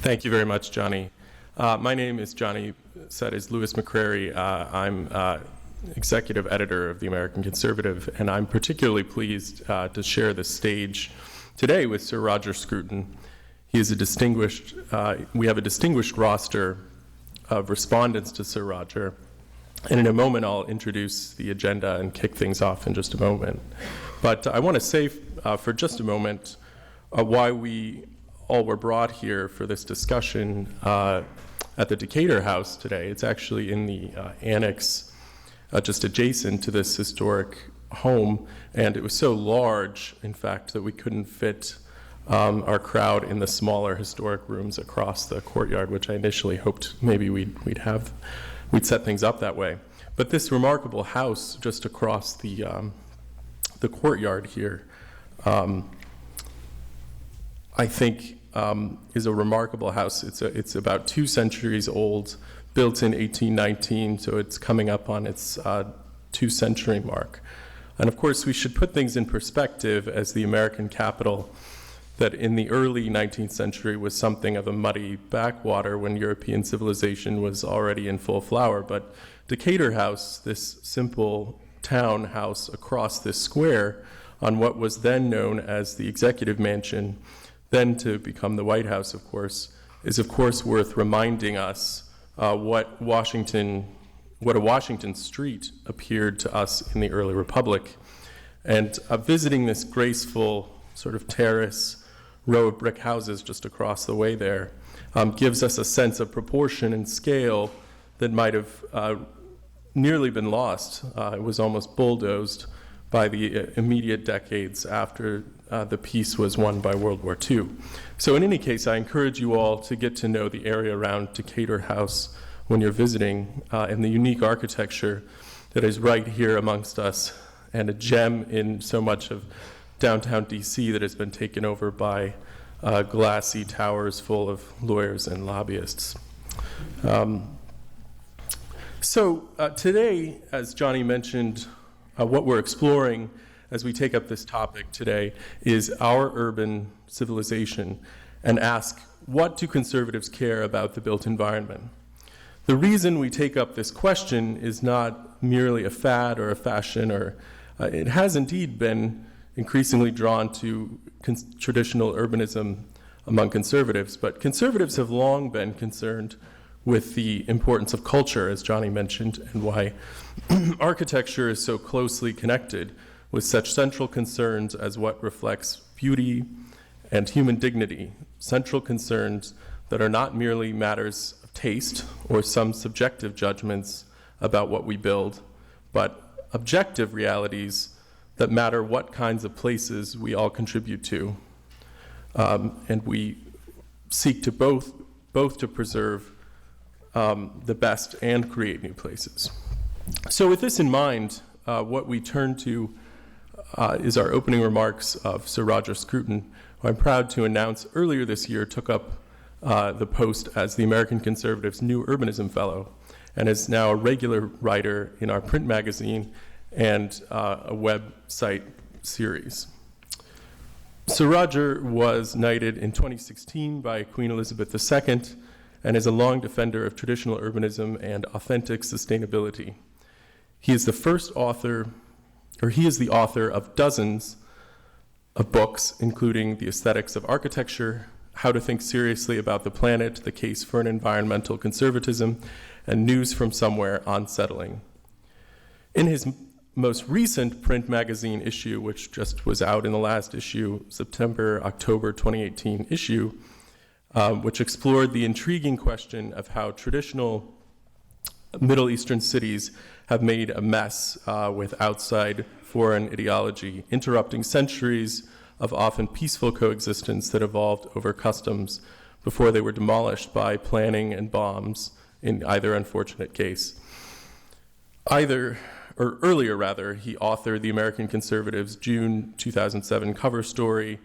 Thank you very much, Johnny. My name is Johnny, said is Louis McCrary. I'm executive editor of the American Conservative, and I'm particularly pleased to share the stage today with Sir Roger Scruton. He is we have a distinguished roster of respondents to Sir Roger, and in a moment I'll introduce the agenda and kick things off in just a moment. But I want to say for just a moment why we all were brought here for this discussion at the Decatur House today. It's actually in the annex just adjacent to this historic home, and it was so large, in fact, that we couldn't fit our crowd in the smaller historic rooms across the courtyard, which I initially hoped maybe we'd set things up that way. But this remarkable house just across the courtyard here, I think is a remarkable house. It's about 2 centuries old, built in 1819, so it's coming up on its 2-century mark. And of course, we should put things in perspective as the American capital that in the early 19th century was something of a muddy backwater when European civilization was already in full flower. But Decatur House, this simple town house across this square on what was then known as the Executive Mansion, then to become the White House, of course, is of course worth reminding us what a Washington street appeared to us in the early Republic. And visiting this graceful sort of terrace row of brick houses just across the way there gives us a sense of proportion and scale that might have nearly been lost. It was almost bulldozed by the immediate decades after the peace was won by World War II. So in any case, I encourage you all to get to know the area around Decatur House when you're visiting, and the unique architecture that is right here amongst us, and a gem in so much of downtown DC that has been taken over by glassy towers full of lawyers and lobbyists. So today, as Johnny mentioned, what we're exploring as we take up this topic today is our urban civilization, and ask, what do conservatives care about the built environment? The reason we take up this question is not merely a fad or a fashion, or it has indeed been increasingly drawn to traditional urbanism among conservatives, but conservatives have long been concerned with the importance of culture, as Johnny mentioned, and why architecture is so closely connected with such central concerns as what reflects beauty and human dignity, central concerns that are not merely matters of taste or some subjective judgments about what we build, but objective realities that matter what kinds of places we all contribute to. And we seek to both to preserve the best and create new places. So with this in mind, what we turn to is our opening remarks of Sir Roger Scruton, who I'm proud to announce earlier this year took up the post as the American Conservative's new Urbanism Fellow, and is now a regular writer in our print magazine and a website series. Sir Roger was knighted in 2016 by Queen Elizabeth II and is a long defender of traditional urbanism and authentic sustainability. He is the author of dozens of books, including The Aesthetics of Architecture, How to Think Seriously About the Planet, The Case for an Environmental Conservatism, and News from Somewhere on Settling. In his most recent print magazine issue, which just was out in the last issue, October 2018 issue, which explored the intriguing question of how traditional Middle Eastern cities have made a mess with outside foreign ideology, interrupting centuries of often peaceful coexistence that evolved over customs before they were demolished by planning and bombs in either unfortunate case. Earlier, he authored the American Conservative's June 2007 cover story,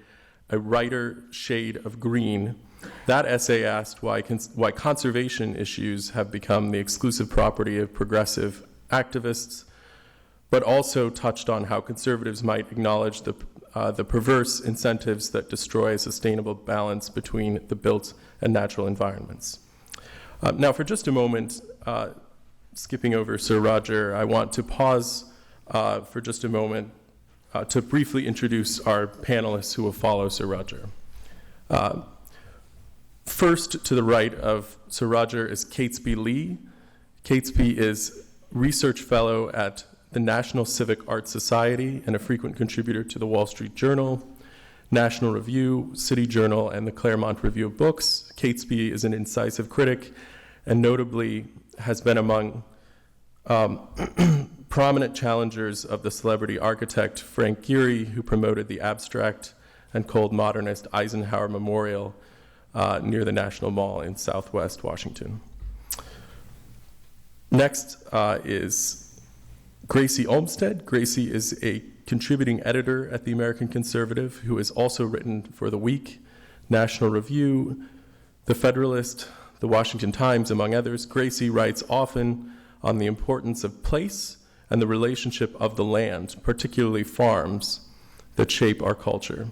A Brighter Shade of Green. That essay asked why conservation issues have become the exclusive property of progressive activists, but also touched on how conservatives might acknowledge the the perverse incentives that destroy a sustainable balance between the built and natural environments. Now, for just a moment, skipping over Sir Roger, I want to pause for just a moment to briefly introduce our panelists who will follow Sir Roger. First, to the right of Sir Roger is Catesby Lee. Catesby is Research Fellow at the National Civic Arts Society and a frequent contributor to the Wall Street Journal, National Review, City Journal, and the Claremont Review of Books. Catesby is an incisive critic and notably has been among prominent challengers of the celebrity architect Frank Gehry, who promoted the abstract and cold modernist Eisenhower Memorial near the National Mall in Southwest Washington. Next is Gracy Olmstead. Gracy is a contributing editor at the American Conservative who has also written for The Week, National Review, The Federalist, The Washington Times, among others. Gracy writes often on the importance of place and the relationship of the land, particularly farms, that shape our culture.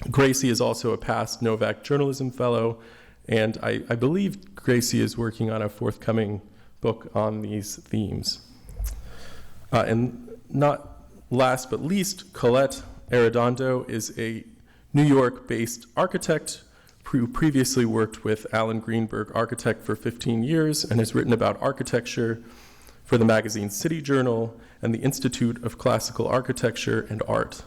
Gracy is also a past Novak Journalism Fellow, and I believe Gracy is working on a forthcoming book on these themes. And not last but least, Colette Arredondo is a New York-based architect who previously worked with Alan Greenberg Architect for 15 years and has written about architecture for the magazine City Journal and the Institute of Classical Architecture and Art.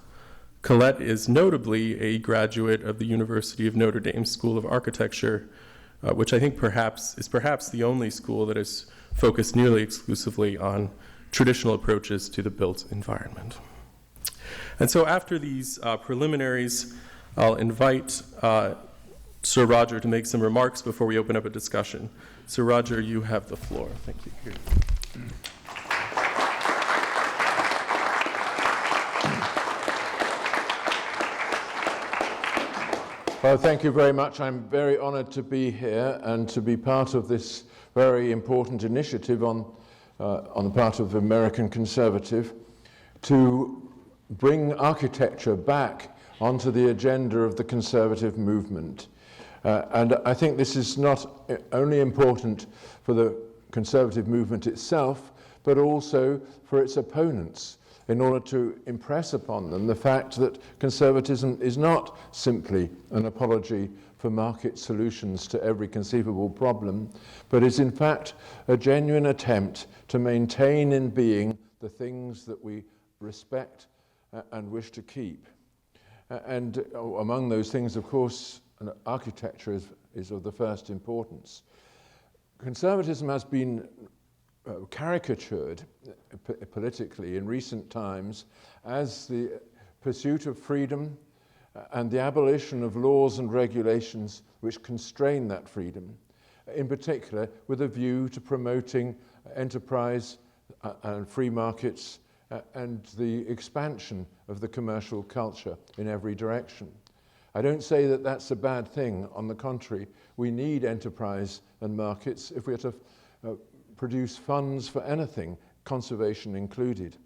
Colette is notably a graduate of the University of Notre Dame School of Architecture, which I think is perhaps the only school that is focused nearly exclusively on traditional approaches to the built environment. And so after these preliminaries, I'll invite Sir Roger to make some remarks before we open up a discussion. Sir Roger, you have the floor. Thank you. Here. Well, thank you very much. I'm very honored to be here and to be part of this very important initiative on the part of the American Conservative to bring architecture back onto the agenda of the conservative movement. And I think this is not only important for the conservative movement itself, but also for its opponents, in order to impress upon them the fact that conservatism is not simply an apology for market solutions to every conceivable problem, but is in fact a genuine attempt to maintain in being the things that we respect and wish to keep. And among those things, of course, architecture is of the first importance. Conservatism has been caricatured politically in recent times as the pursuit of freedom and the abolition of laws and regulations which constrain that freedom, in particular with a view to promoting enterprise and free markets and the expansion of the commercial culture in every direction. I don't say that that's a bad thing. On the contrary, we need enterprise and markets if we're to produce funds for anything, conservation included.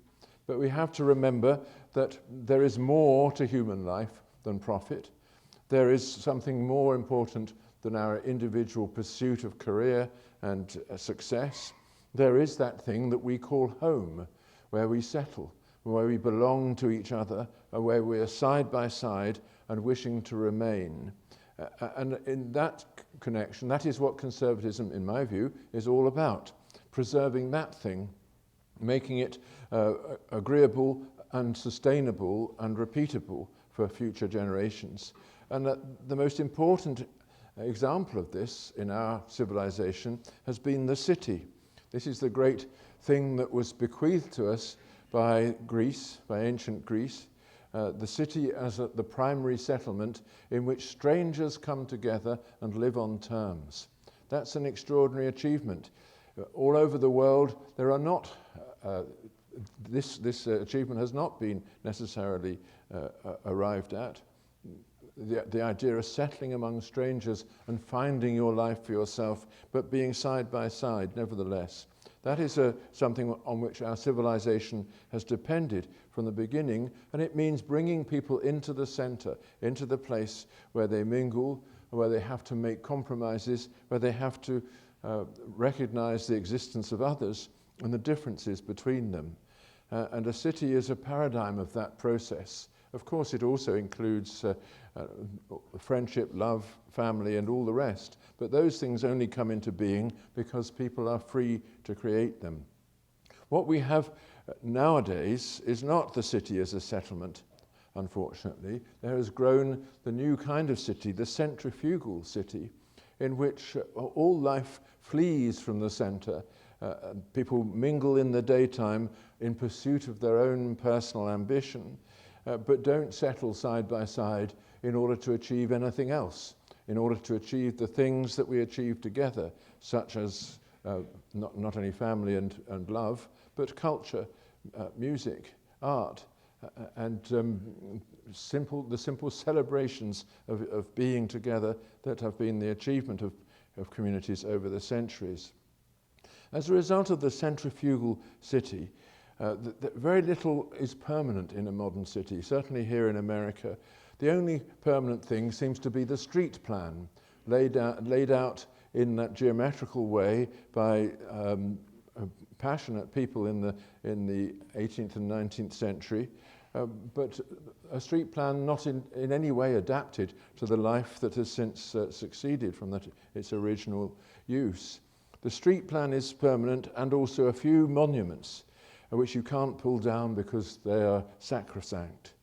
But we have to remember that there is more to human life than profit. There is something more important than our individual pursuit of career and success. There is that thing that we call home, where we settle, where we belong to each other, and where we are side by side and wishing to remain. And in that connection, that is what conservatism, in my view, is all about. Preserving that thing, making it agreeable and sustainable and repeatable for future generations. And the most important example of this in our civilization has been the city. This is the great thing that was bequeathed to us by Greece, by ancient Greece, the city as the primary settlement in which strangers come together and live on terms. That's an extraordinary achievement. All over the world, there are not, this achievement has not been necessarily arrived at. The idea of settling among strangers and finding your life for yourself, but being side by side nevertheless. That is something on which our civilization has depended from the beginning, and it means bringing people into the center, into the place where they mingle, where they have to make compromises, where they have to recognize the existence of others and the differences between them. And a city is a paradigm of that process. Of course, it also includes friendship, love, family, and all the rest. But those things only come into being because people are free to create them. What we have nowadays is not the city as a settlement, unfortunately. There has grown the new kind of city, the centrifugal city, in which all life flees from the center. People mingle in the daytime in pursuit of their own personal ambition, but don't settle side by side in order to achieve anything else, in order to achieve the things that we achieve together, such as not only family and love, but culture, music, art, and the simple celebrations of being together that have been the achievement of communities over the centuries. As a result of the centrifugal city, very little is permanent in a modern city, certainly here in America. The only permanent thing seems to be the street plan, laid out in that geometrical way by passionate people in the 18th and 19th century, but a street plan not in any way adapted to the life that has since succeeded from its original use. The street plan is permanent, and also a few monuments, which you can't pull down because they are sacrosanct.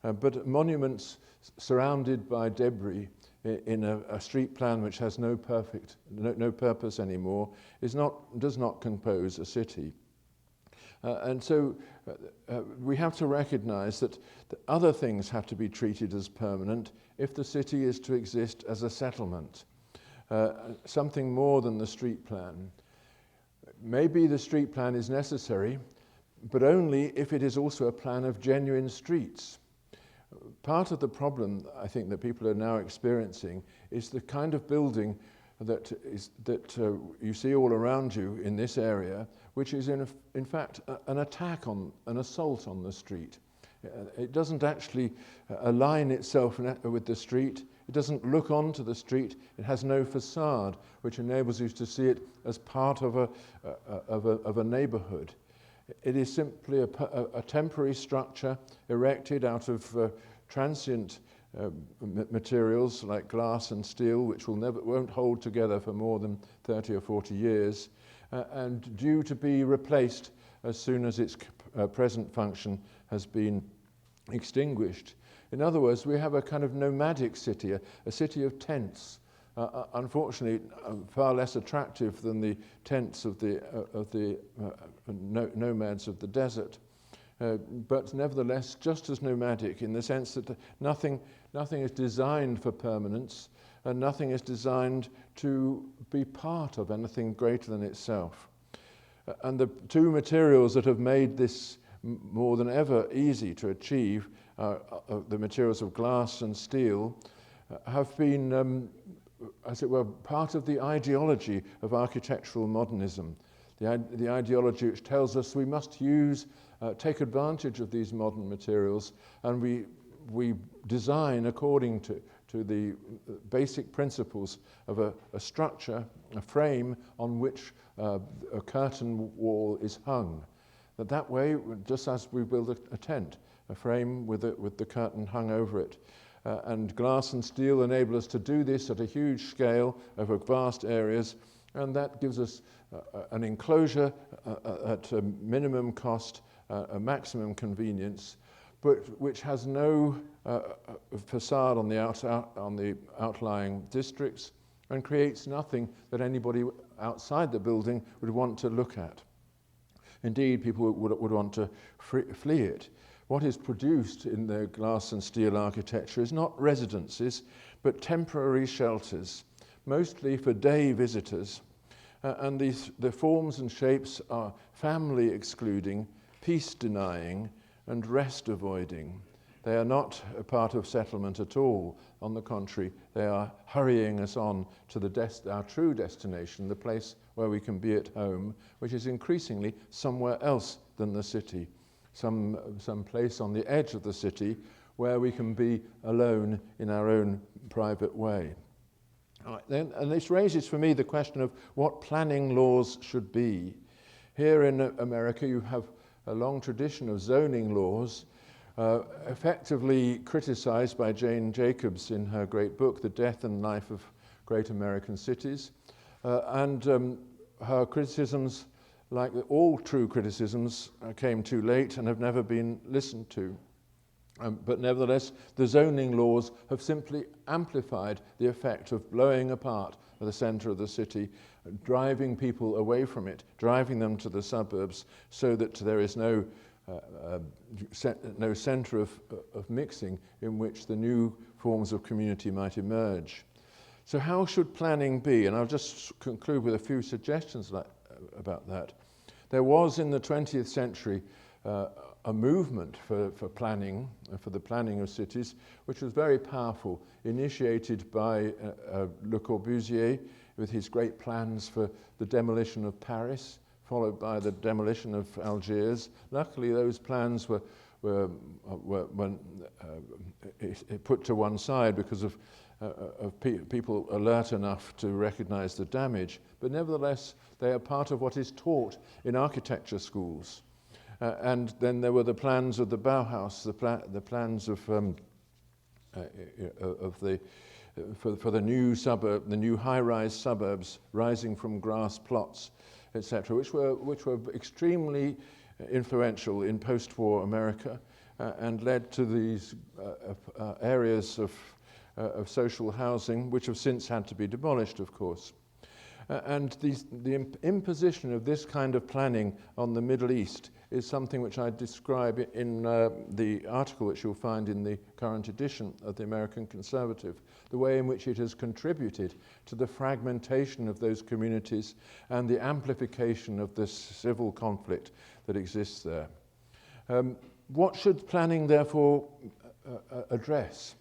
But monuments surrounded by debris in a street plan which has no purpose anymore does not compose a city. And so we have to recognize that other things have to be treated as permanent if the city is to exist as a settlement, something more than the street plan. Maybe the street plan is necessary, but only if it is also a plan of genuine streets. Part of the problem, I think, that people are now experiencing is the kind of building that you see all around you in this area, which is in fact an attack an assault on the street. It doesn't actually align itself with the street. It doesn't look onto the street. It has no facade, which enables you to see it as part of a neighborhood. It is simply a temporary structure erected out of transient materials like glass and steel, which won't hold together for more than 30 or 40 years, and due to be replaced as soon as its present function has been extinguished. In other words, we have a kind of nomadic city, a city of tents, unfortunately far less attractive than the tents of the nomads of the desert, but nevertheless just as nomadic in the sense that nothing is designed for permanence, and nothing is designed to be part of anything greater than itself. And the two materials that have made this more than ever easy to achieve, the materials of glass and steel, have been, as it were, part of the ideology of architectural modernism. The ideology which tells us we must take advantage of these modern materials, and we design according to the basic principles of a structure, a frame on which a curtain wall is hung. That way, just as we build a tent, a frame with the curtain hung over it. And glass and steel enable us to do this at a huge scale over vast areas, and that gives us an enclosure at a minimum cost, a maximum convenience, but which has no facade on the outlying districts, and creates nothing that anybody outside the building would want to look at. Indeed, people would want to flee it. What is produced in the glass and steel architecture is not residences, but temporary shelters, mostly for day visitors. And the forms and shapes are family excluding, peace denying, and rest avoiding. They are not a part of settlement at all. On the contrary, they are hurrying us on to our true destination, the place where we can be at home, which is increasingly somewhere else than the city, some place on the edge of the city where we can be alone in our own private way. All right, then, and this raises for me the question of what planning laws should be. Here in America, you have a long tradition of zoning laws, effectively criticized by Jane Jacobs in her great book, The Death and Life of Great American Cities. Her criticisms, like all true criticisms, came too late and have never been listened to. But nevertheless, the zoning laws have simply amplified the effect of blowing apart the center of the city, driving people away from it, driving them to the suburbs, so that there is no center of mixing in which the new forms of community might emerge. So how should planning be? And I'll just conclude with a few suggestions about that. There was in the 20th century a movement for planning, for the planning of cities, which was very powerful, initiated by Le Corbusier with his great plans for the demolition of Paris, followed by the demolition of Algiers. Luckily, those plans were put to one side because of people alert enough to recognize the damage. But nevertheless, they are part of what is taught in architecture schools. And then there were the plans of the Bauhaus, the plans for the new suburb, the new high-rise suburbs rising from grass plots, etc., which were extremely influential in post-war America and led to these areas of social housing, which have since had to be demolished, of course. And the imposition of this kind of planning on the Middle East is something which I describe in the article which you'll find in the current edition of the American Conservative, the way in which it has contributed to the fragmentation of those communities and the amplification of this civil conflict that exists there. What should planning therefore address?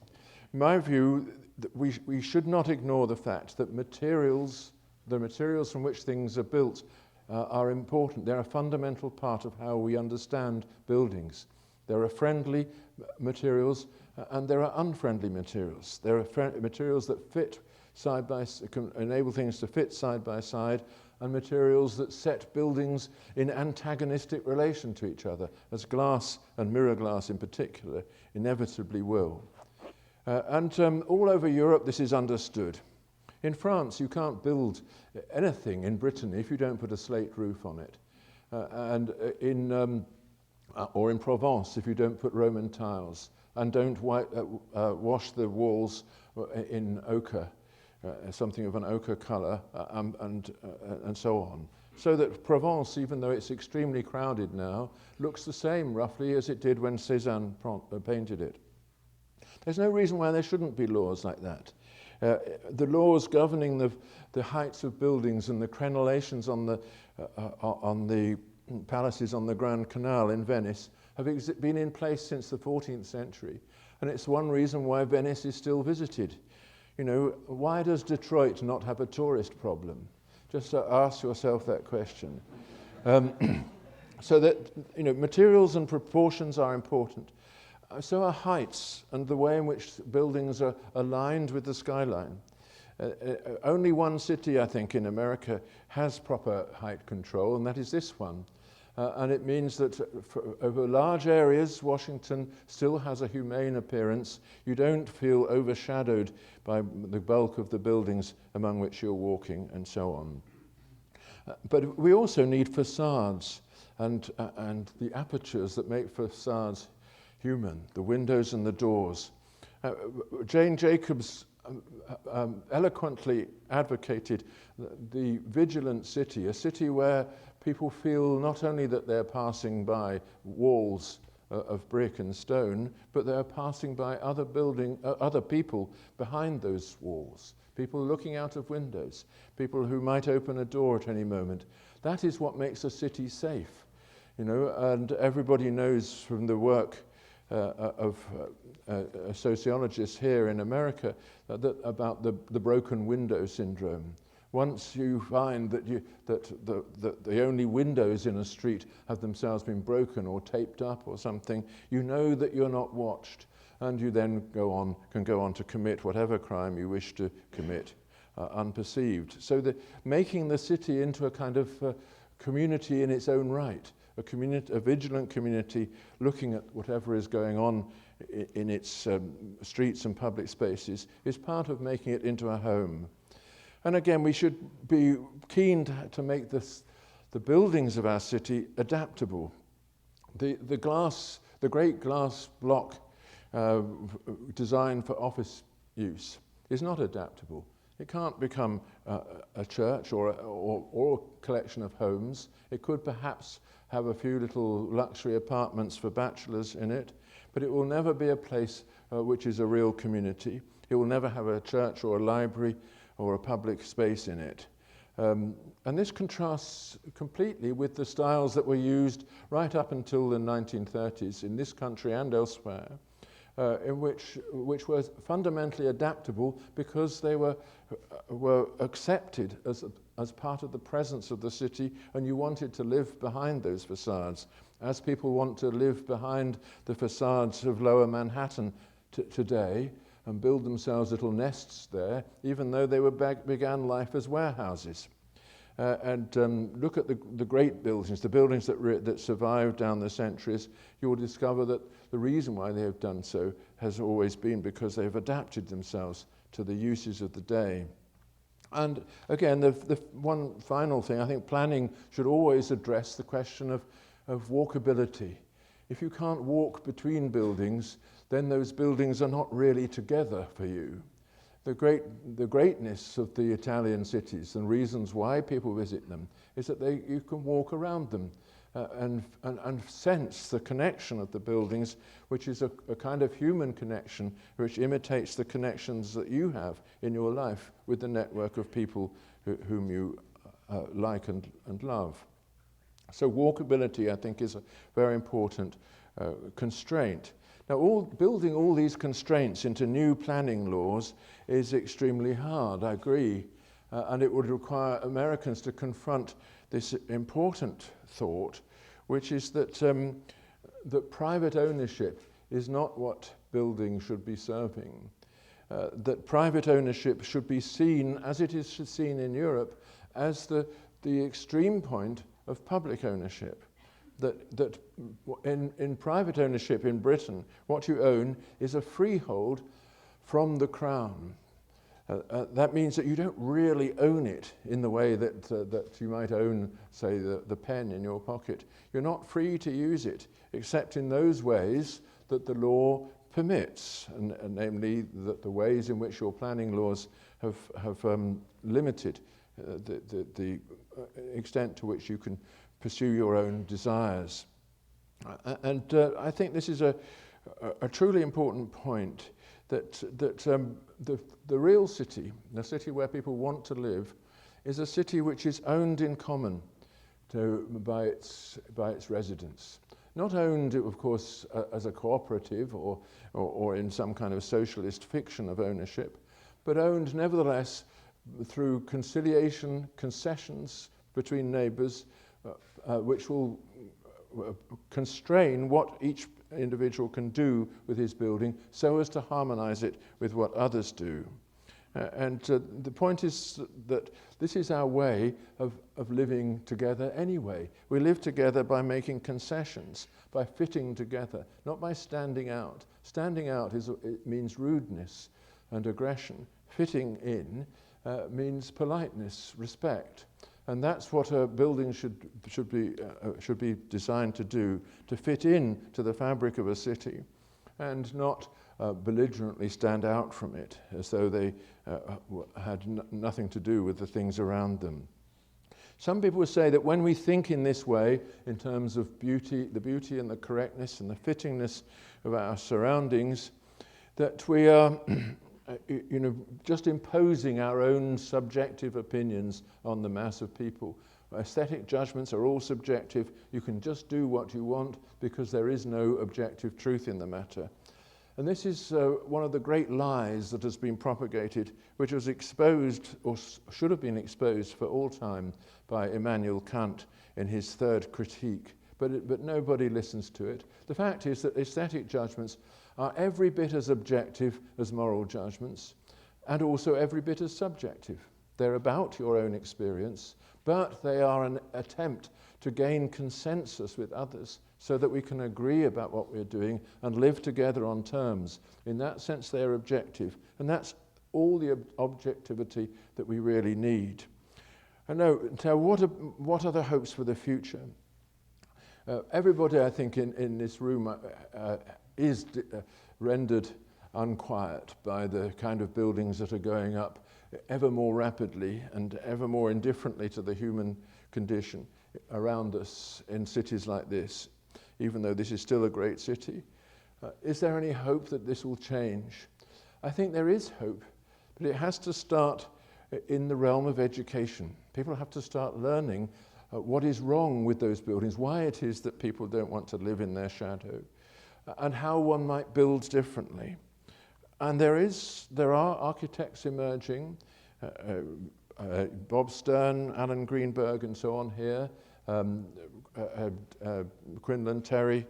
In my view, we should not ignore the fact that the materials from which things are built are important. They're a fundamental part of how we understand buildings. There are friendly materials and there are unfriendly materials. There are materials that fit side by side, can enable things to fit side by side, and materials that set buildings in antagonistic relation to each other, as glass and mirror glass in particular inevitably will. All over Europe this is understood. In France, you can't build anything in Brittany if you don't put a slate roof on it. Or in Provence, if you don't put Roman tiles and don't wash the walls in ochre, something of an ochre color, and so on. So that Provence, even though it's extremely crowded now, looks the same roughly as it did when Cézanne painted it. There's no reason why there shouldn't be laws like that. The laws governing the heights of buildings and the crenellations on the palaces on the Grand Canal in Venice have been in place since the 14th century. And it's one reason why Venice is still visited. You know, why does Detroit not have a tourist problem? Just ask yourself that question. So that, you know, materials and proportions are important. So are heights and the way in which buildings are aligned with the skyline. Only one city, I think, in America has proper height control, and that is this one. And it means that over large areas, Washington still has a humane appearance. You don't feel overshadowed by the bulk of the buildings among which you're walking, and so on. But we also need facades and the apertures that make facades human, the windows and the doors. Jane Jacobs eloquently advocated the vigilant city, a city where people feel not only that they're passing by walls of brick and stone, but they're passing by other people behind those walls, people looking out of windows, people who might open a door at any moment. That is what makes a city safe, you know, and everybody knows from the work sociologists here in America about the broken window syndrome. Once you find that the only windows in a street have themselves been broken or taped up or something, you know that you're not watched, and you then can go on to commit whatever crime you wish to commit unperceived. So making the city into a kind of community in its own right, a vigilant community looking at whatever is going on in its streets and public spaces, is part of making it into a home. And again, we should be keen to make the buildings of our city adaptable. The great glass block designed for office use is not adaptable. It can't become a church or a collection of homes. It could perhaps have a few little luxury apartments for bachelors in it, but it will never be a place which is a real community. It will never have a church or a library or a public space in it. And this contrasts completely with the styles that were used right up until the 1930s in this country and elsewhere, which were fundamentally adaptable because they were accepted as part of the presence of the city, and you wanted to live behind those facades, as people want to live behind the facades of Lower Manhattan today, and build themselves little nests there, even though they began life as warehouses. Look at the great buildings, the buildings that survived down the centuries. You will discover that the reason why they have done so has always been because they have adapted themselves to the uses of the day. And again, the one final thing, I think planning should always address the question of walkability. If you can't walk between buildings, then those buildings are not really together for you. The greatness of the Italian cities and reasons why people visit them is that you can walk around them and sense the connection of the buildings, which is a kind of human connection which imitates the connections that you have in your life with the network of people whom you like and love. So walkability, I think, is a very important constraint. Now, building all these constraints into new planning laws is extremely hard, I agree, and it would require Americans to confront this important thought, which is that private ownership is not what buildings should be serving. That private ownership should be seen, as it is seen in Europe, as the extreme point of public ownership. That in private ownership in Britain, what you own is a freehold from the Crown. That means that you don't really own it in the way that you might own, say, the pen in your pocket. You're not free to use it, except in those ways that the law permits, and namely the ways in which your planning laws have limited the extent to which you can pursue your own desires. And I think this is a truly important point, that the real city, the city where people want to live, is a city which is owned in common by its residents. Not owned, of course, as a cooperative or in some kind of socialist fiction of ownership, but owned nevertheless through conciliation, concessions between neighbours, which will constrain what each individual can do with his building so as to harmonize it with what others do. The point is that this is our way of living together anyway. We live together by making concessions, by fitting together, not by standing out. Standing out it means rudeness and aggression. Fitting in means politeness, respect. And that's what a building should be designed to do, to fit in to the fabric of a city, and not belligerently stand out from it, as though they had nothing to do with the things around them. Some people would say that when we think in this way, in terms of beauty, the beauty and the correctness and the fittingness of our surroundings, that we are just imposing our own subjective opinions on the mass of people, Aesthetic judgments are all subjective. You can just do what you want because there is no objective truth in the matter. And this is one of the great lies that has been propagated, which was exposed, or should have been exposed for all time, by Immanuel Kant in his third critique. But nobody listens to it. The fact is that aesthetic judgments are every bit as objective as moral judgments, and also every bit as subjective. They're about your own experience, but they are an attempt to gain consensus with others so that we can agree about what we're doing and live together on terms. In that sense, they're objective, and that's all the objectivity that we really need. And now, what are the hopes for the future? Everybody, I think, in this room is rendered unquiet by the kind of buildings that are going up ever more rapidly and ever more indifferently to the human condition around us in cities like this, even though this is still a great city. Is there any hope that this will change? I think there is hope, but it has to start in the realm of education. People have to start learning what is wrong with those buildings, why it is that people don't want to live in their shadow, and how one might build differently. And there are architects emerging, Bob Stern, Alan Greenberg, and so on here, Quinlan Terry,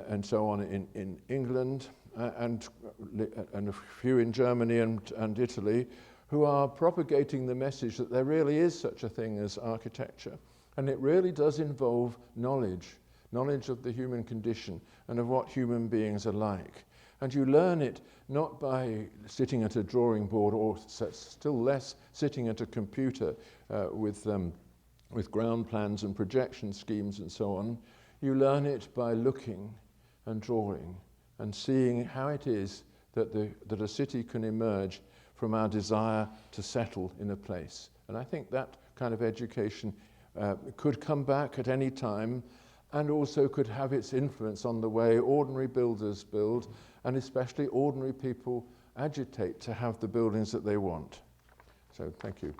and so on in England, and a few in Germany and Italy, who are propagating the message that there really is such a thing as architecture. And it really does involve knowledge of the human condition and of what human beings are like. And you learn it not by sitting at a drawing board, or still less sitting at a computer with ground plans and projection schemes and so on. You learn it by looking and drawing and seeing how it is that a city can emerge from our desire to settle in a place. And I think that kind of education could come back at any time, and also could have its influence on the way ordinary builders build, and especially ordinary people agitate to have the buildings that they want. So, thank you.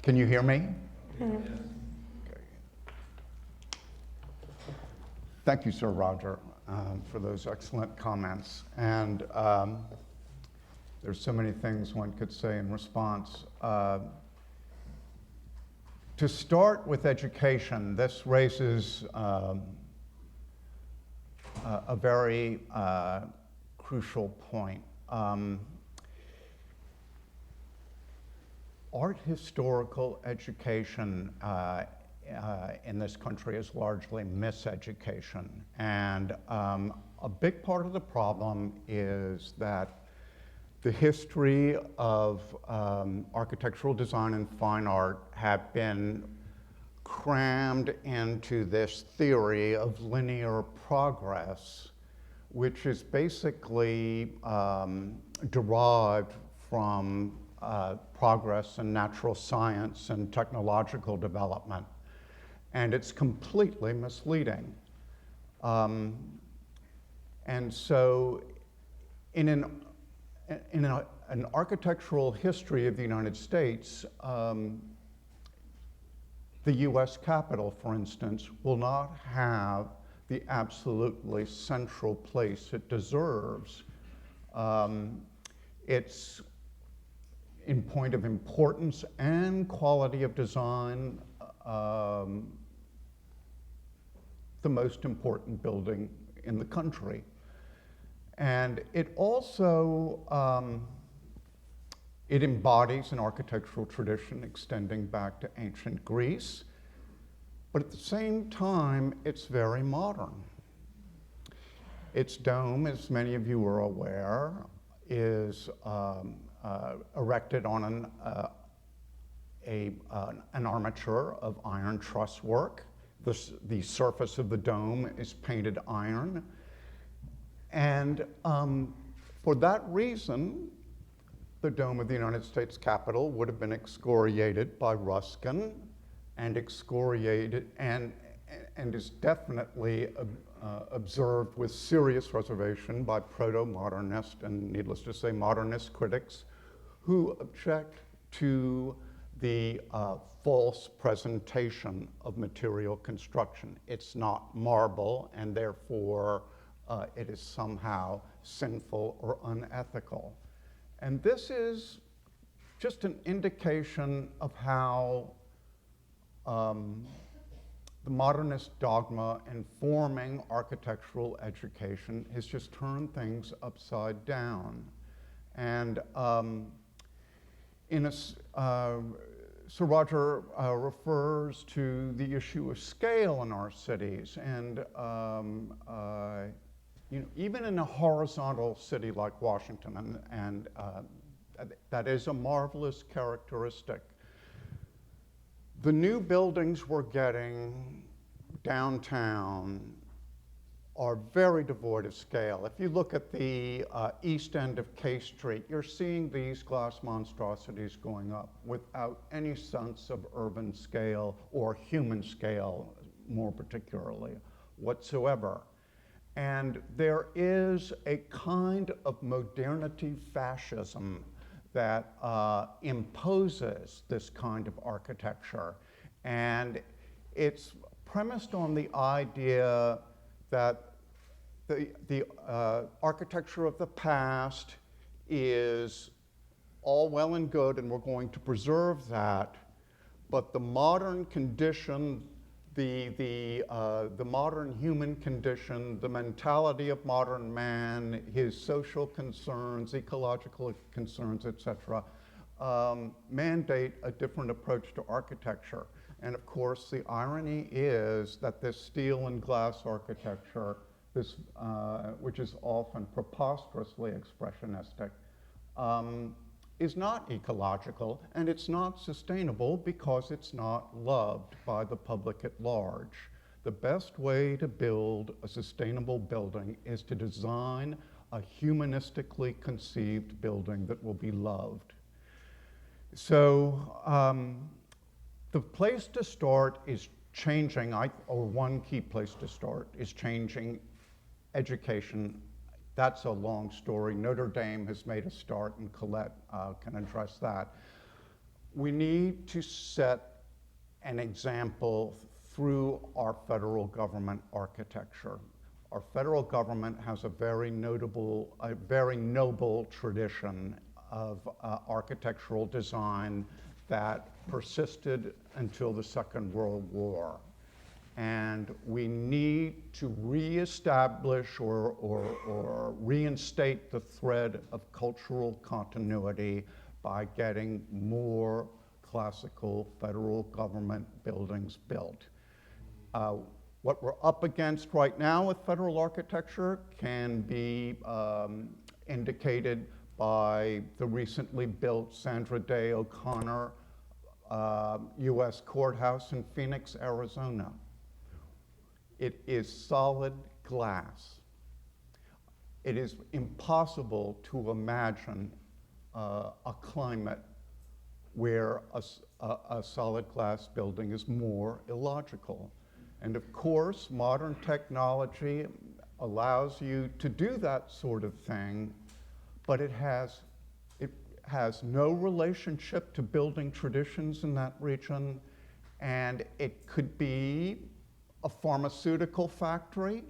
Can you hear me? Mm-hmm. Okay. Thank you, Sir Roger, for those excellent comments. And there's so many things one could say in response. To start with education, this raises a very crucial point. Art historical education in this country is largely miseducation. And a big part of the problem is that the history of architectural design and fine art have been crammed into this theory of linear progress, which is basically derived from progress in natural science and technological development. And it's completely misleading. And so in an architectural history of the United States, the US Capitol, for instance, will not have the absolutely central place it deserves. It's in point of importance and quality of design, the most important building in the country. And it also, it embodies an architectural tradition extending back to ancient Greece, but at the same time, it's very modern. Its dome, as many of you are aware, is erected on an armature of iron truss work. The surface of the dome is painted iron. And for that reason, the dome of the United States Capitol would have been excoriated by Ruskin and excoriated and is definitely observed with serious reservation by proto-modernist and, needless to say, modernist critics who object to the false presentation of material construction. It's not marble, and therefore it is somehow sinful or unethical. And this is just an indication of how the modernist dogma informing architectural education has just turned things upside down. And Sir Roger refers to the issue of scale in our cities, and even in a horizontal city like Washington, and that is a marvelous characteristic. The new buildings we're getting downtown are very devoid of scale. If you look at the east end of K Street, you're seeing these glass monstrosities going up without any sense of urban scale or human scale, more particularly, whatsoever. And there is a kind of modernity fascism that imposes this kind of architecture. And it's premised on the idea that the architecture of the past is all well and good, and we're going to preserve that, but the modern condition, the modern human condition, the mentality of modern man, his social concerns, ecological concerns, etc., mandate a different approach to architecture. And of course, the irony is that this steel and glass architecture, which is often preposterously expressionistic, is not ecological, and it's not sustainable because it's not loved by the public at large. The best way to build a sustainable building is to design a humanistically conceived building that will be loved. So the place to start is changing, or one key place to start is changing education. That's a long story. Notre Dame has made a start, and Colette can address that. We need to set an example through our federal government architecture. Our federal government has a very noble tradition of architectural design that persisted until the Second World War. And we need to reestablish or reinstate the thread of cultural continuity by getting more classical federal government buildings built. What we're up against right now with federal architecture can be indicated by the recently built Sandra Day O'Connor U.S. courthouse in Phoenix, Arizona. It is solid glass. It is impossible to imagine a climate where a solid glass building is more illogical. And of course, modern technology allows you to do that sort of thing, but it has no relationship to building traditions in that region, and it could be a pharmaceutical factory.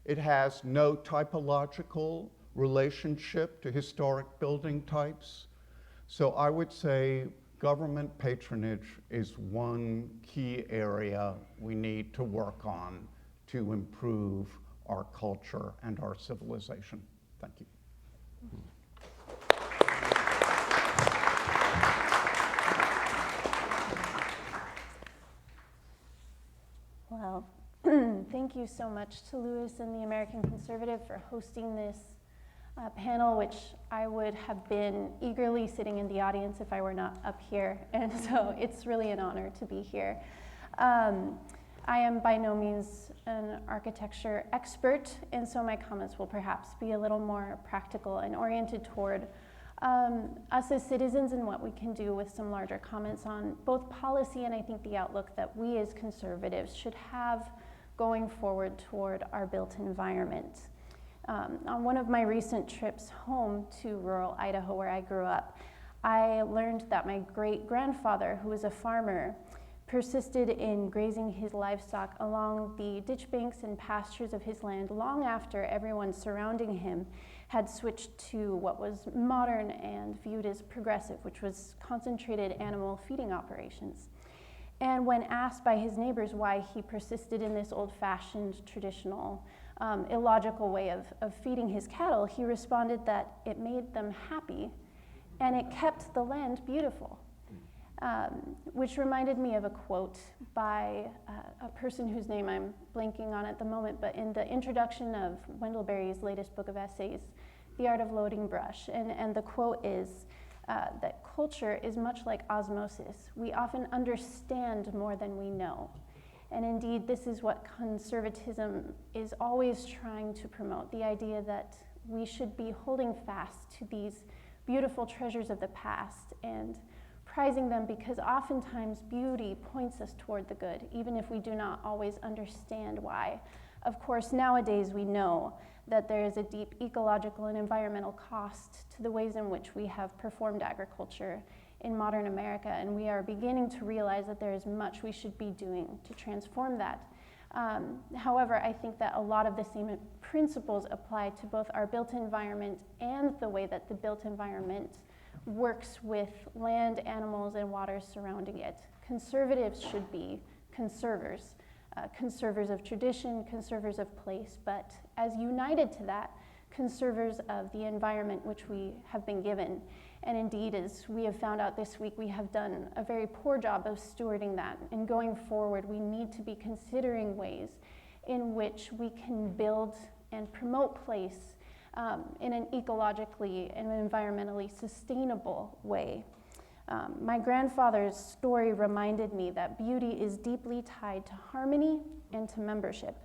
It has no typological relationship to historic building types. So I would say government patronage is one key area we need to work on to improve our culture and our civilization. Thank you. Well, thank you so much to Louis and the American Conservative for hosting this panel, which I would have been eagerly sitting in the audience if I were not up here. And so it's really an honor to be here. I am by no means an architecture expert, and so my comments will perhaps be a little more practical and oriented toward us as citizens and what we can do, with some larger comments on both policy and I think the outlook that we as conservatives should have going forward toward our built environment. On one of my recent trips home to rural Idaho, where I grew up, I learned that my great-grandfather, who was a farmer, persisted in grazing his livestock along the ditch banks and pastures of his land long after everyone surrounding him had switched to what was modern and viewed as progressive, which was concentrated animal feeding operations. And when asked by his neighbors why he persisted in this old-fashioned, traditional, illogical way of feeding his cattle, he responded that it made them happy and it kept the land beautiful. Which reminded me of a quote by a person whose name I'm blanking on at the moment, but in the introduction of Wendell Berry's latest book of essays, The Art of Loading Brush, and the quote is that culture is much like osmosis. We often understand more than we know. And indeed, this is what conservatism is always trying to promote, the idea that we should be holding fast to these beautiful treasures of the past and prizing them, because oftentimes beauty points us toward the good, even if we do not always understand why. Of course, nowadays we know that there is a deep ecological and environmental cost to the ways in which we have performed agriculture in modern America, and we are beginning to realize that there is much we should be doing to transform that. However, I think that a lot of the same principles apply to both our built environment and the way that the built environment works with land, animals, and waters surrounding it. Conservatives should be conservers, conservers of tradition, conservers of place, but as united to that, conservers of the environment which we have been given. And indeed, as we have found out this week, we have done a very poor job of stewarding that. And going forward, we need to be considering ways in which we can build and promote place in an ecologically and environmentally sustainable way. My grandfather's story reminded me that beauty is deeply tied to harmony and to membership.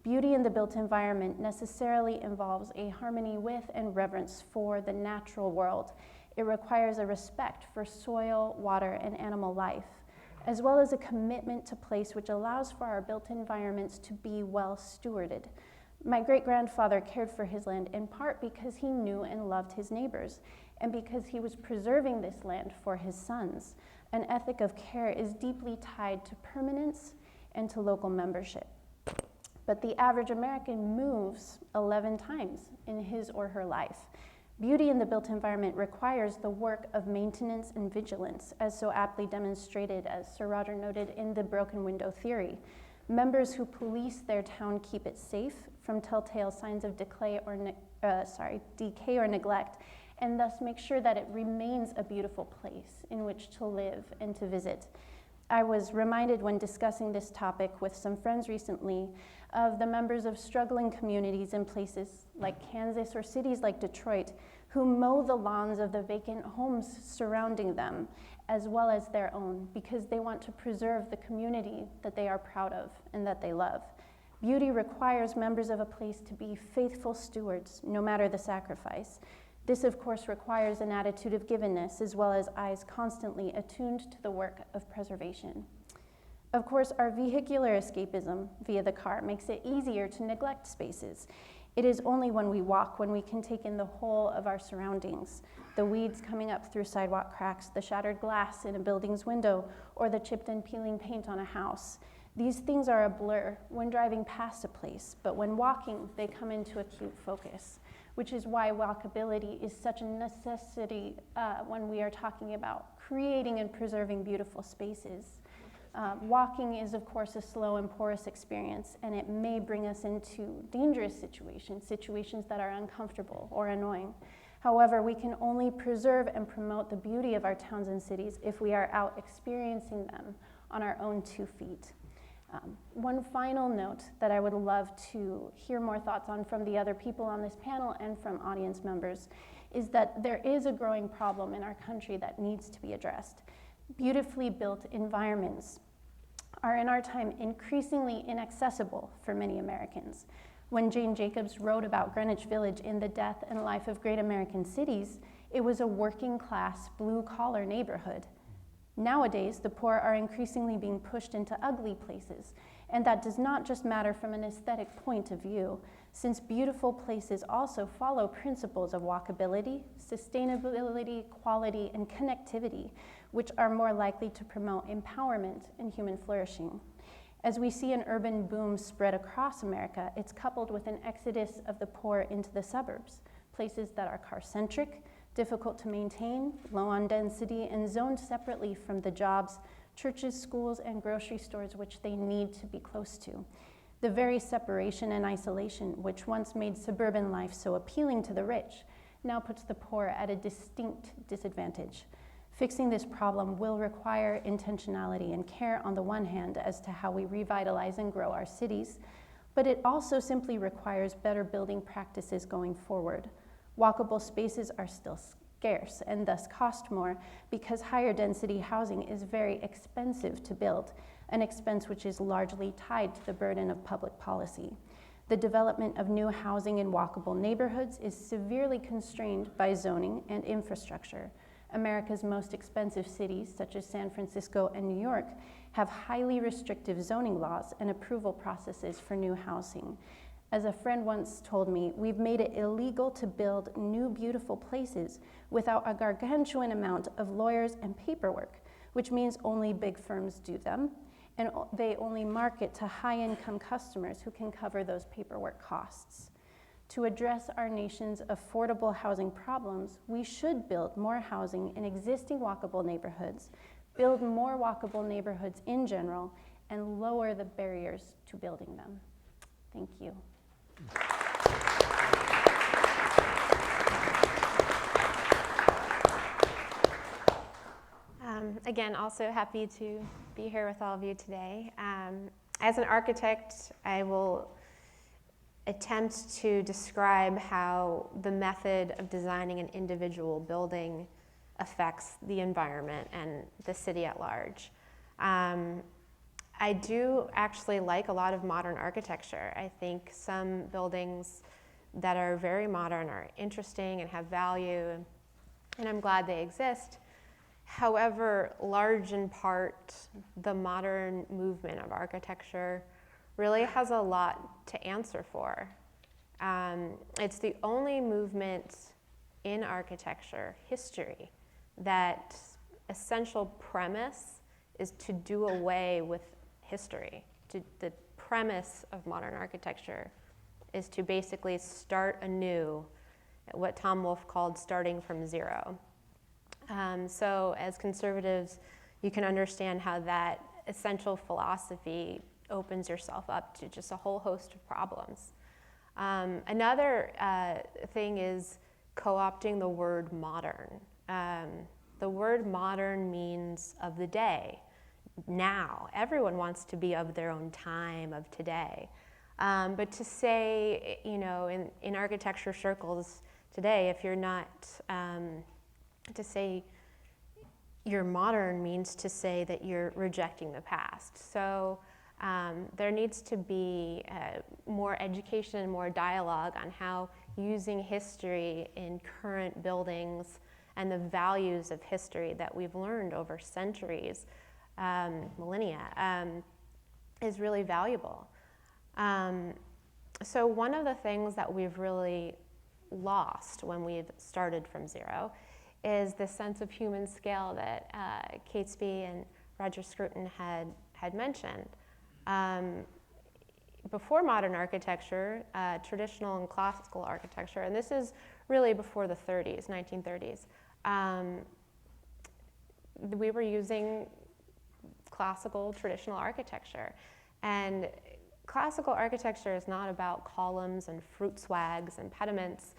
Beauty in the built environment necessarily involves a harmony with and reverence for the natural world. It requires a respect for soil, water, and animal life, as well as a commitment to place which allows for our built environments to be well stewarded. My great-grandfather cared for his land in part because he knew and loved his neighbors, and because he was preserving this land for his sons. An ethic of care is deeply tied to permanence and to local membership. But the average American moves 11 times in his or her life. Beauty in the built environment requires the work of maintenance and vigilance, as so aptly demonstrated, as Sir Roger noted, in the broken window theory. Members who police their town keep it safe from telltale signs of decay or neglect, and thus make sure that it remains a beautiful place in which to live and to visit. I was reminded when discussing this topic with some friends recently of the members of struggling communities in places like Kansas or cities like Detroit who mow the lawns of the vacant homes surrounding them as well as their own, because they want to preserve the community that they are proud of and that they love. Beauty requires members of a place to be faithful stewards, no matter the sacrifice. This, of course, requires an attitude of givenness, as well as eyes constantly attuned to the work of preservation. Of course, our vehicular escapism via the car makes it easier to neglect spaces. It is only when we walk when we can take in the whole of our surroundings, the weeds coming up through sidewalk cracks, the shattered glass in a building's window, or the chipped and peeling paint on a house. These things are a blur when driving past a place, but when walking, they come into acute focus, which is why walkability is such a necessity when we are talking about creating and preserving beautiful spaces. Walking is, of course, a slow and porous experience, and it may bring us into dangerous situations that are uncomfortable or annoying. However, we can only preserve and promote the beauty of our towns and cities if we are out experiencing them on our own 2 feet. One final note that I would love to hear more thoughts on from the other people on this panel and from audience members is that there is a growing problem in our country that needs to be addressed. Beautifully built environments are in our time increasingly inaccessible for many Americans. When Jane Jacobs wrote about Greenwich Village in The Death and Life of Great American Cities, It was a working class, blue collar neighborhood. Nowadays, the poor are increasingly being pushed into ugly places, and that does not just matter from an aesthetic point of view, since beautiful places also follow principles of walkability, sustainability, quality, and connectivity, which are more likely to promote empowerment and human flourishing. As we see an urban boom spread across America, it's coupled with an exodus of the poor into the suburbs, places that are car-centric, difficult to maintain, low on density, and zoned separately from the jobs, churches, schools, and grocery stores which they need to be close to. The very separation and isolation which once made suburban life so appealing to the rich now puts the poor at a distinct disadvantage. Fixing this problem will require intentionality and care on the one hand as to how we revitalize and grow our cities, but it also simply requires better building practices going forward. Walkable spaces are still scarce and thus cost more because higher density housing is very expensive to build, an expense which is largely tied to the burden of public policy. The development of new housing in walkable neighborhoods is severely constrained by zoning and infrastructure. America's most expensive cities, such as San Francisco and New York, have highly restrictive zoning laws and approval processes for new housing. As a friend once told me, we've made it illegal to build new beautiful places without a gargantuan amount of lawyers and paperwork, which means only big firms do them, and they only market to high-income customers who can cover those paperwork costs. To address our nation's affordable housing problems, we should build more housing in existing walkable neighborhoods, build more walkable neighborhoods in general, and lower the barriers to building them. Thank you. Again, also happy to be here with all of you today. As an architect, I will attempt to describe how the method of designing an individual building affects the environment and the city at large. I do actually like a lot of modern architecture. I think some buildings that are very modern are interesting and have value, and I'm glad they exist. However, large in part, the modern movement of architecture really has a lot to answer for. It's the only movement in architecture history that essential premise is to do away with history. The premise of modern architecture is to basically start anew, what Tom Wolfe called starting from zero. So as conservatives, you can understand how that essential philosophy opens yourself up to just a whole host of problems. Another thing is co-opting the word modern. The word modern means of the day, now. Everyone wants to be of their own time, of today. But to say, in architecture circles today, if you're not, to say you're modern means to say that you're rejecting the past. So there needs to be more education and more dialogue on how using history in current buildings and the values of history that we've learned over centuries, millennia, is really valuable. So one of the things that we've really lost when we've started from zero is the sense of human scale that Catesby and Roger Scruton had mentioned. Before modern architecture, traditional and classical architecture, and this is really before the 1930s, we were using classical traditional architecture. And classical architecture is not about columns and fruit swags and pediments.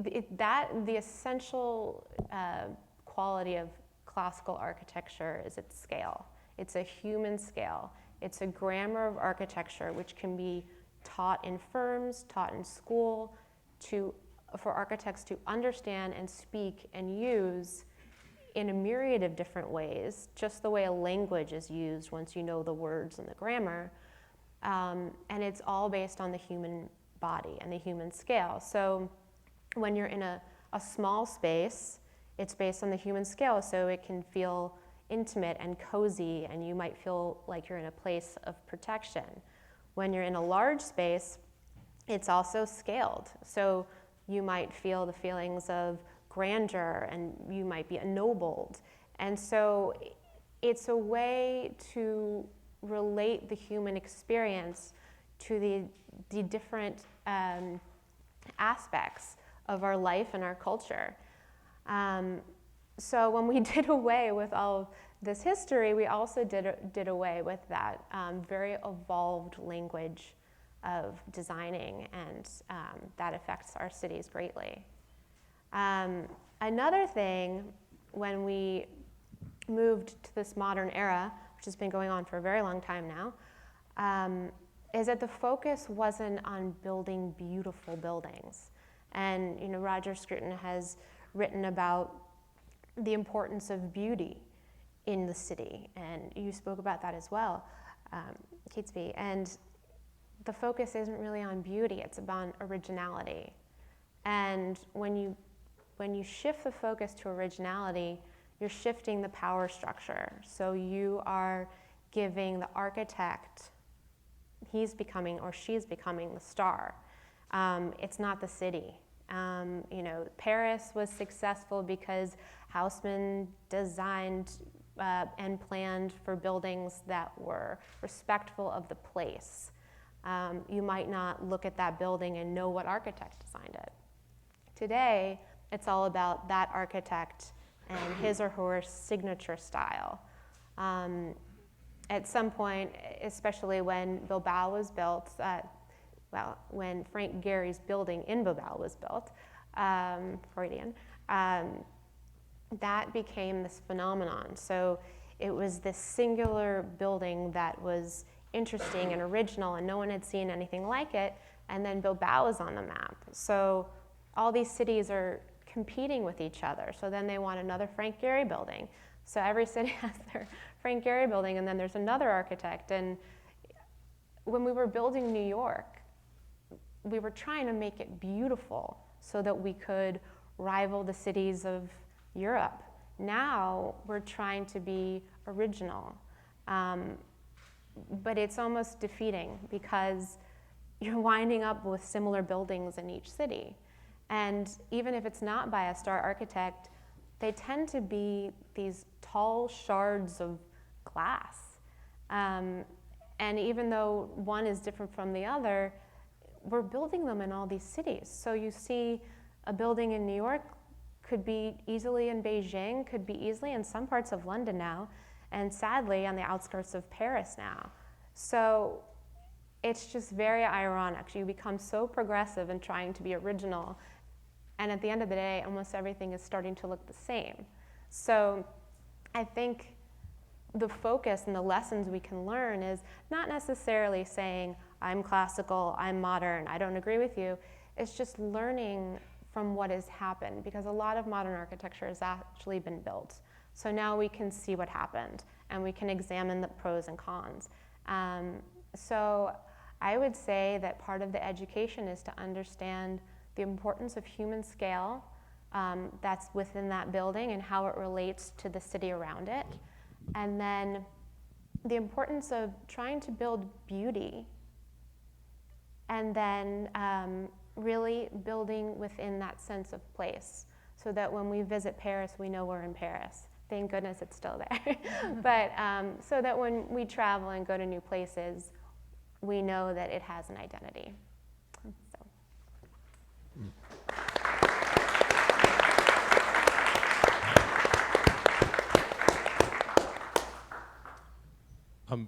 The essential quality of classical architecture is its scale. It's a human scale. It's a grammar of architecture which can be taught in firms, taught in school, for architects to understand and speak and use in a myriad of different ways, just the way a language is used once you know the words and the grammar. And it's all based on the human body and the human scale. So when you're in a a small space, it's based on the human scale, so it can feel intimate and cozy, and you might feel like you're in a place of protection. When you're in a large space, it's also scaled. So you might feel the feelings of grandeur, and you might be ennobled. And so it's a way to relate the human experience to the different aspects of our life and our culture. So when we did away with all of this history, we also did away with that very evolved language of designing, and that affects our cities greatly. Another thing, when we moved to this modern era, which has been going on for a very long time now, is that the focus wasn't on building beautiful buildings. And Roger Scruton has written about the importance of beauty in the city, and you spoke about that as well, Catesby. And the focus isn't really on beauty, it's about originality. And when you shift the focus to originality, you're shifting the power structure. So you are giving the architect, he's becoming or she's becoming the star. It's not the city. Paris was successful because Haussmann designed and planned for buildings that were respectful of the place. You might not look at that building and know what architect designed it. Today, it's all about that architect and his or her signature style. At some point, especially when Bilbao was built, when Frank Gehry's building in Bilbao was built, Freudian, that became this phenomenon. So it was this singular building that was interesting and original, and no one had seen anything like it, and then Bilbao was on the map. So all these cities are competing with each other. So then they want another Frank Gehry building. So every city has their Frank Gehry building, and then there's another architect. And when we were building New York, we were trying to make it beautiful so that we could rival the cities of Europe. Now we're trying to be original. But it's almost defeating because you're winding up with similar buildings in each city. And even if it's not by a star architect, they tend to be these tall shards of glass. And even though one is different from the other, we're building them in all these cities. So you see a building in New York could be easily in Beijing, could be easily in some parts of London now, and sadly on the outskirts of Paris now. So it's just very ironic. You become so progressive in trying to be original, and at the end of the day, almost everything is starting to look the same. So I think the focus and the lessons we can learn is not necessarily saying, I'm classical, I'm modern, I don't agree with you. It's just learning from what has happened, because a lot of modern architecture has actually been built. So now we can see what happened, and we can examine the pros and cons. So I would say that part of the education is to understand the importance of human scale that's within that building and how it relates to the city around it. And then the importance of trying to build beauty, and then really building within that sense of place, so that when we visit Paris, we know we're in Paris. Thank goodness it's still there. But so that when we travel and go to new places, we know that it has an identity. So.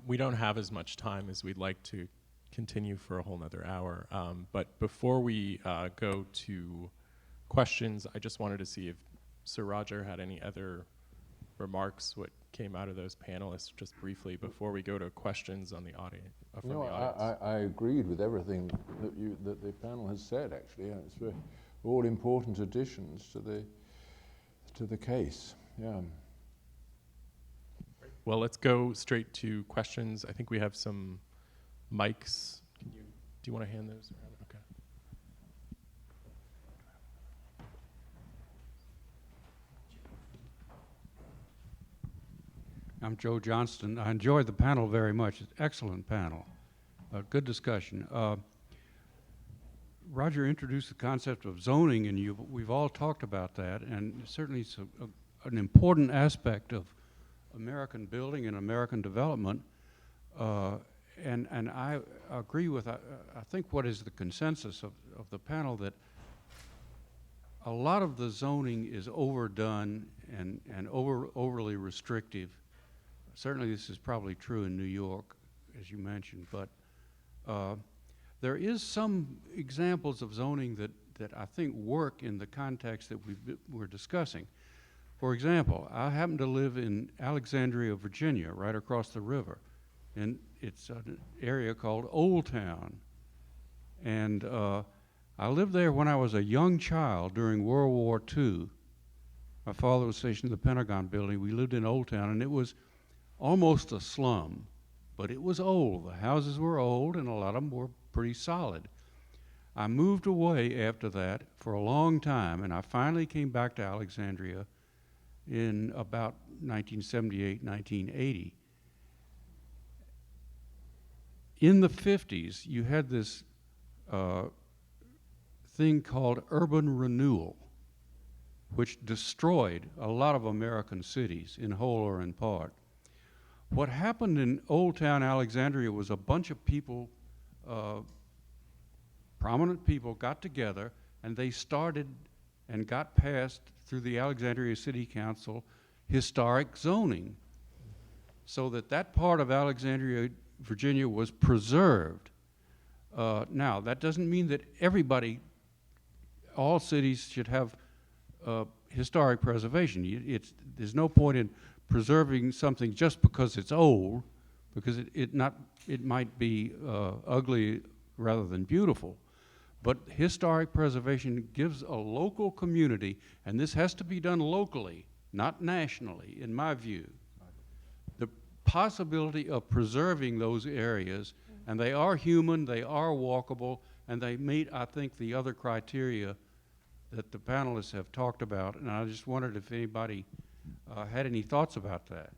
We don't have as much time as we'd like to continue for a whole nother hour. But before we go to questions, I just wanted to see if Sir Roger had any other remarks, what came out of those panelists, just briefly, before we go to questions on the audience. From the audience. I agreed with everything that the panel has said, actually. It's all important additions to the case. Yeah. Well, let's go straight to questions. I think we have some mics. Do you want to hand those around? Okay. I'm Joe Johnston. I enjoyed the panel very much. It's an excellent panel. Good discussion. Roger introduced the concept of zoning, and we've all talked about that, and certainly it's an important aspect of American building and American development. And I agree with, I think what is the consensus of the panel, that a lot of the zoning is overdone and overly restrictive. Certainly this is probably true in New York, as you mentioned, but there is some examples of zoning that I think work in the context that we're discussing. For example, I happen to live in Alexandria, Virginia, right across the river, and it's an area called Old Town. And I lived there when I was a young child during World War II. My father was stationed in the Pentagon building. We lived in Old Town, and it was almost a slum, but it was old. The houses were old, and a lot of them were pretty solid. I moved away after that for a long time, and I finally came back to Alexandria in about 1978, 1980. In the 50s, you had this thing called urban renewal, which destroyed a lot of American cities in whole or in part. What happened in Old Town Alexandria was a bunch of people, prominent people, got together and they started and got passed through the Alexandria City Council historic zoning, so that part of Alexandria, Virginia was preserved. Now, that doesn't mean that all cities should have historic preservation. There's no point in preserving something just because it's old, because it might be ugly rather than beautiful. But historic preservation gives a local community, and this has to be done locally, not nationally, in my view, the possibility of preserving those areas, and they are human, they are walkable, and they meet, I think, the other criteria that the panelists have talked about, and I just wondered if anybody had any thoughts about that.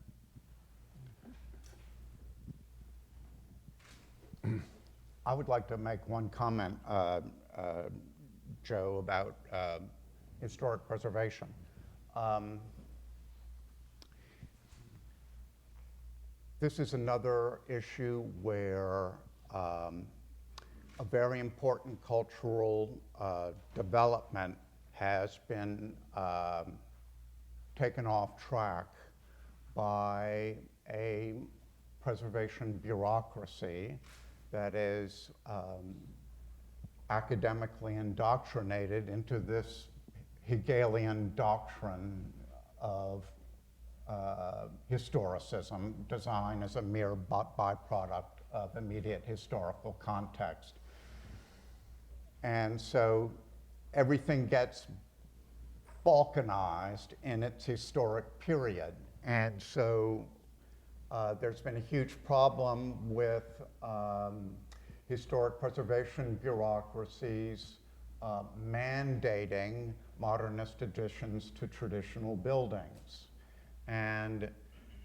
I would like to make one comment, Joe, about historic preservation. This is another issue where a very important cultural development has been taken off track by a preservation bureaucracy that is academically indoctrinated into this Hegelian doctrine of historicism, design as a mere byproduct of immediate historical context. And so everything gets balkanized in its historic period. And so there's been a huge problem with historic preservation bureaucracies mandating modernist additions to traditional buildings. And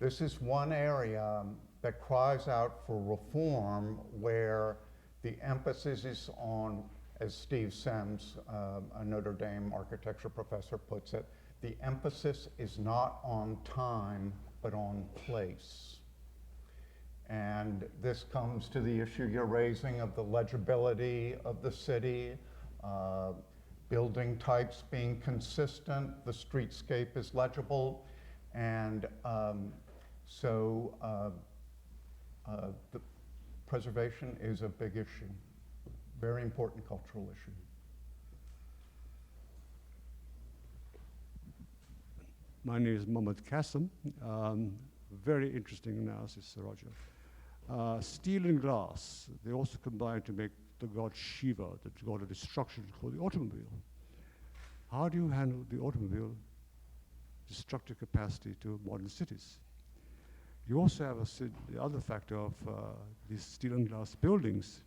this is one area that cries out for reform, where the emphasis is on, as Steve Sims, a Notre Dame architecture professor, puts it, the emphasis is not on time, but on place. And this comes to the issue you're raising of the legibility of the city, building types being consistent, the streetscape is legible, and so the preservation is a big issue, very important cultural issue. My name is Mohammed Qasim. Very interesting analysis, Roger. Steel and glass, they also combine to make the god Shiva, the god of destruction, called the automobile. How do you handle the automobile destructive capacity to modern cities? You also have the other factor of these steel and glass buildings,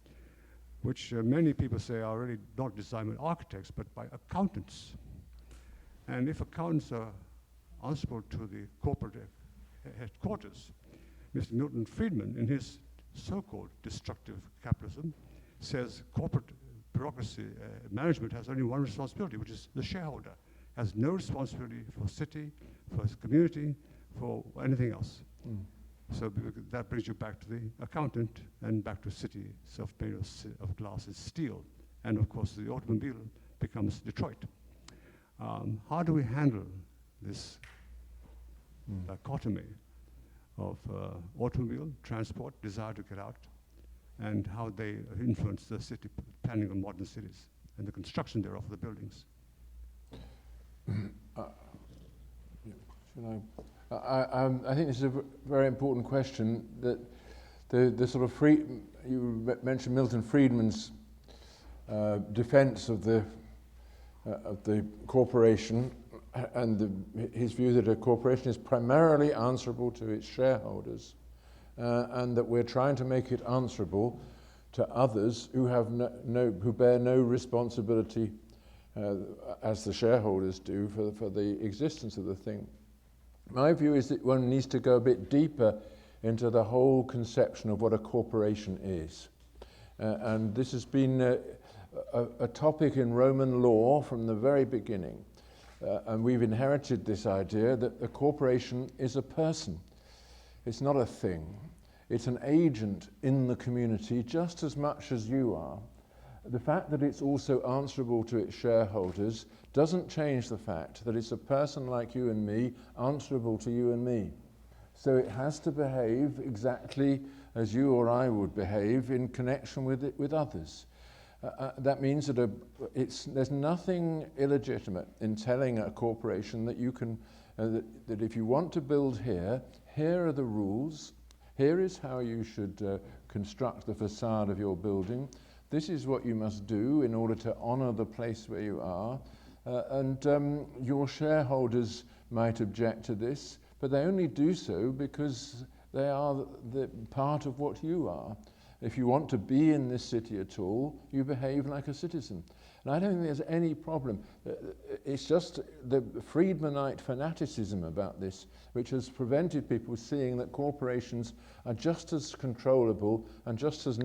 which many people say are really not designed by architects, but by accountants. And if accountants are answerable to the corporate headquarters. Mr. Milton Friedman, in his so-called destructive capitalism, says corporate bureaucracy management has only one responsibility, which is the shareholder. Has no responsibility for city, for his community, for anything else. So that brings you back to the accountant and back to city, self-made of glass is steel. And of course, the automobile becomes Detroit. How do we handle this dichotomy of automobile, transport, desire to get out, and how they influence the city planning of modern cities and the construction thereof of the buildings? I think this is a very important question. That the sort of you mentioned Milton Friedman's defense of the corporation and his view that a corporation is primarily answerable to its shareholders, and that we're trying to make it answerable to others who have who bear no responsibility as the shareholders do for the existence of the thing. My view is that one needs to go a bit deeper into the whole conception of what a corporation is. And this has been a topic in Roman law from the very beginning. And we've inherited this idea that a corporation is a person. It's not a thing. It's an agent in the community just as much as you are. The fact that it's also answerable to its shareholders doesn't change the fact that it's a person like you and me, answerable to you and me. So it has to behave exactly as you or I would behave in connection with others. That means that there's nothing illegitimate in telling a corporation that you can, that if you want to build here are the rules, here is how you should construct the facade of your building, this is what you must do in order to honor the place where you are, and your shareholders might object to this, but they only do so because they are the part of what you are. If you want to be in this city at all, you behave like a citizen. And I don't think there's any problem. It's just the Friedmanite fanaticism about this, which has prevented people seeing that corporations are just as controllable and just as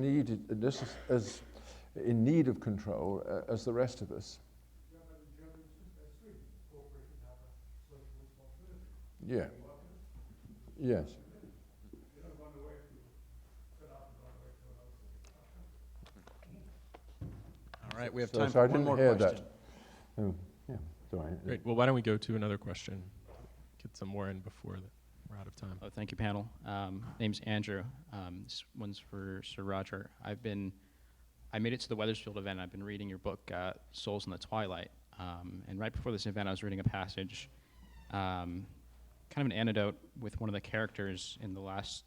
in need of control as the rest of us. Yeah. Yes. All right, we have So time I for one didn't more hear question. that. Oh, yeah, sorry. Great. Well, why don't we go to another question? Get some more in before we're out of time. Oh, thank you, panel. Name's Andrew. This one's for Sir Roger. I made it to the Wethersfield event. I've been reading your book, Souls in the Twilight. And right before this event, I was reading a passage, kind of an anecdote with one of the characters in the last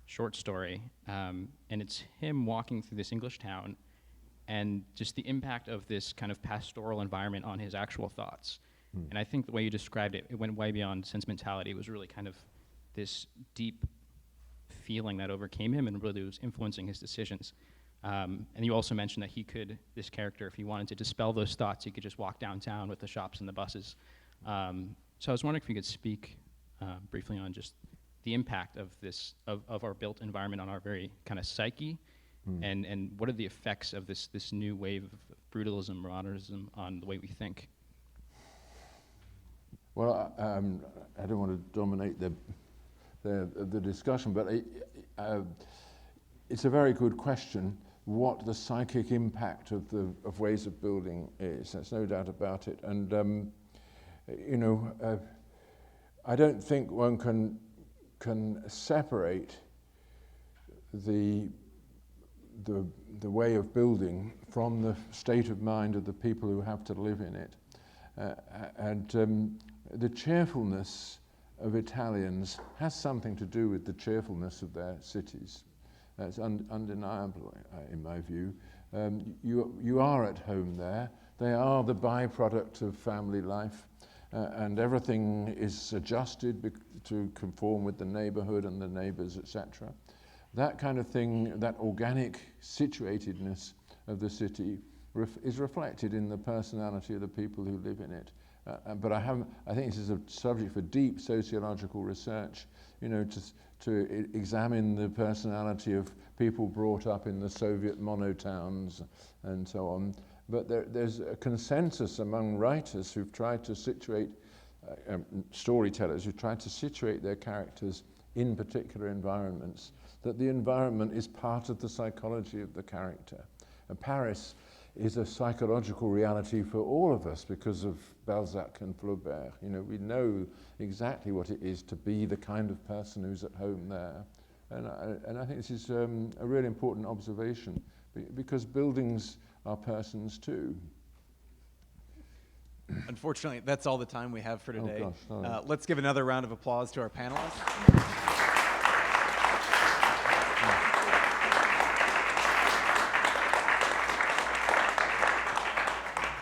short story. And it's him walking through this English town and just the impact of this kind of pastoral environment on his actual thoughts. And I think the way you described it, it went way beyond sentimentality. It was really kind of this deep feeling that overcame him and really was influencing his decisions. And you also mentioned that this character, if he wanted to dispel those thoughts, he could just walk downtown with the shops and the buses. So I was wondering if you could speak briefly on just the impact of of our built environment on our very kind of psyche, and what are the effects of this new wave of brutalism, modernism on the way we think? Well, I don't want to dominate the discussion, but it's a very good question. What the psychic impact of ways of building is? There's no doubt about it. And I don't think one can separate the way of building from the state of mind of the people who have to live in it. The cheerfulness of Italians has something to do with the cheerfulness of their cities. That's undeniable, in my view. You are at home there. They are the byproduct of family life, and everything is adjusted to conform with the neighborhood and the neighbors, etc. That kind of thing, that organic situatedness of the city is reflected in the personality of the people who live in it. but I think this is a subject for deep sociological research, you know, to examine the personality of people brought up in the Soviet monotowns and so on. But there's a consensus among writers who've tried to situate, storytellers who've tried to situate their characters in particular environments, that the environment is part of the psychology of the character. Paris is a psychological reality for all of us because of Balzac and Flaubert. You know, we know exactly what it is to be the kind of person who's at home there. And I think this is a really important observation, because buildings are persons too. Unfortunately, that's all the time we have for today. Oh gosh, sorry. Let's give another round of applause to our panelists.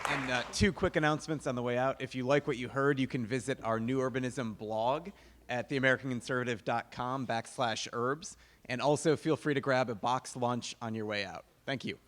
And two quick announcements on the way out. If you like what you heard, you can visit our New Urbanism blog at theamericanconservative.com/urbs. And also feel free to grab a boxed lunch on your way out. Thank you.